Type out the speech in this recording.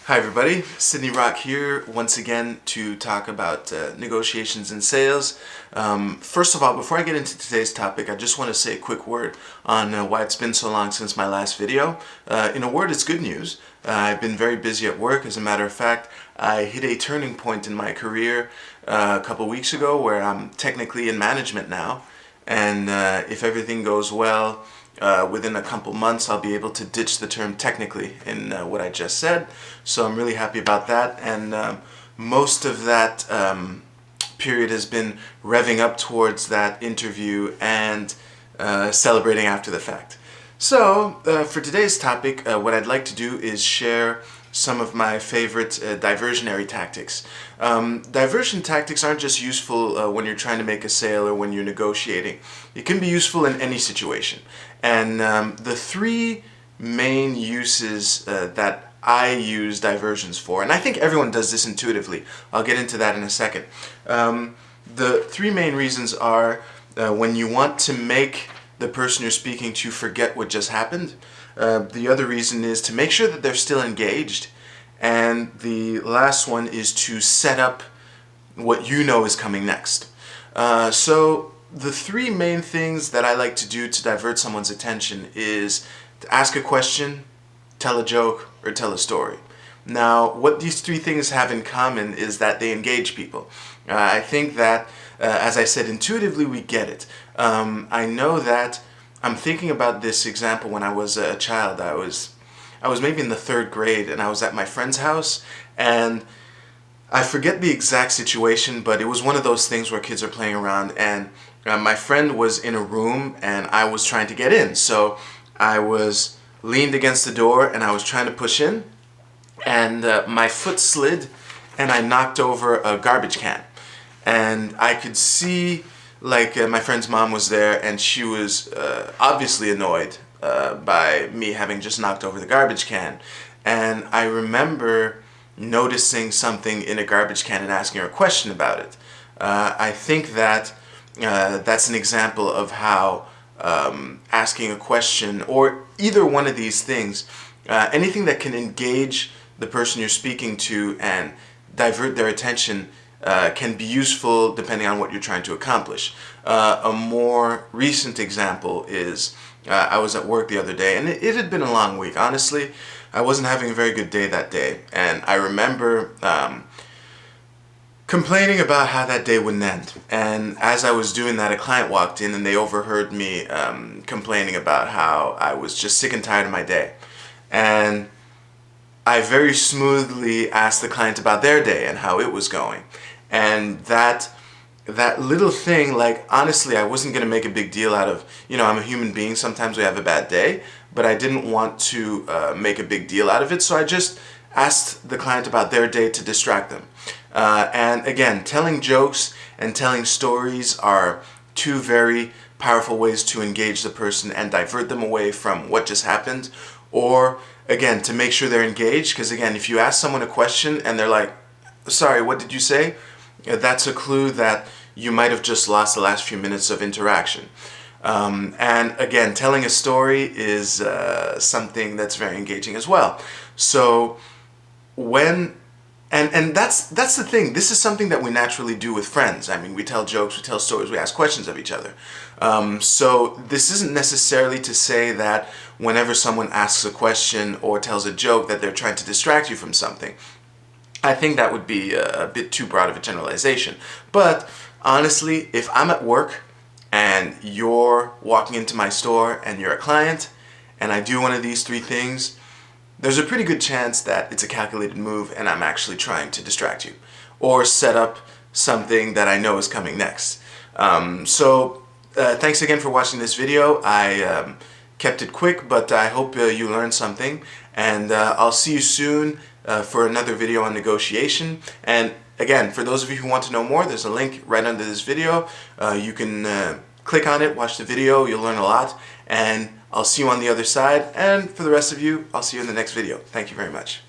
Hi everybody, Sydney Rock here once again to talk about negotiations and sales. First of all, before I get into today's topic, I just want to say a quick word on why it's been so long since my last video. In a word, it's good news. I've been very busy at work. As a matter of fact, I hit a turning point in my career a couple weeks ago where I'm technically in management now. And if everything goes well, within a couple months I'll be able to ditch the term technically in what I just said. So I'm really happy about that, and most of that period has been revving up towards that interview and celebrating after the fact. So for today's topic, what I'd like to do is share some of my favorite diversionary tactics. Diversion tactics aren't just useful when you're trying to make a sale or when you're negotiating. It can be useful in any situation. And the three main uses that I use diversions for, and I think everyone does this intuitively. I'll get into that in a second. The three main reasons are when you want to make the person you're speaking to forget what just happened. The other reason is to make sure that they're still engaged. And the last one is to set up what you know is coming next. So the three main things that I like to do to divert someone's attention is to ask a question, tell a joke, or tell a story. Now, what these three things have in common is that they engage people. I think that, as I said, intuitively we get it. I know that I'm thinking about this example when I was a child. I was maybe in the third grade, and I was at my friend's house, and I forget the exact situation, but it was one of those things where kids are playing around, and my friend was in a room, and I was trying to get in. So I was leaned against the door, and I was trying to push in, and my foot slid, and I knocked over a garbage can. And I could see, my friend's mom was there, and she was obviously annoyed by me having just knocked over the garbage can. And I remember noticing something in a garbage can and asking her a question about it. I think that that's an example of how asking a question, or either one of these things, anything that can engage the person you're speaking to and divert their attention, can be useful depending on what you're trying to accomplish. A more recent example is I was at work the other day, and it had been a long week. Honestly, I wasn't having a very good day that day, and I remember complaining about how that day wouldn't end. And as I was doing that, a client walked in, and they overheard me complaining about how I was just sick and tired of my day. And I very smoothly asked the client about their day and how it was going. And that little thing, honestly, I wasn't going to make a big deal out of, I'm a human being, sometimes we have a bad day, but I didn't want to make a big deal out of it, so I just asked the client about their day to distract them. And again, telling jokes and telling stories are two very powerful ways to engage the person and divert them away from what just happened, or again, to make sure they're engaged, because again, if you ask someone a question and they're like, sorry, what did you say? That's a clue that you might have just lost the last few minutes of interaction. And again, telling a story is something that's very engaging as well. So and that's the thing. This is something that we naturally do with friends. I mean, we tell jokes, we tell stories, we ask questions of each other. So this isn't necessarily to say that whenever someone asks a question or tells a joke that they're trying to distract you from something. I think that would be a bit too broad of a generalization. But honestly, if I'm at work and you're walking into my store and you're a client and I do one of these three things, there's a pretty good chance that it's a calculated move and I'm actually trying to distract you or set up something that I know is coming next. So thanks again for watching this video. I kept it quick, but I hope you learned something, and I'll see you soon for another video on negotiation. And again, for those of you who want to know more, there's a link right under this video. You can click on it, watch the video, you'll learn a lot, and I'll see you on the other side. And for the rest of you, I'll see you in the next video. Thank you very much.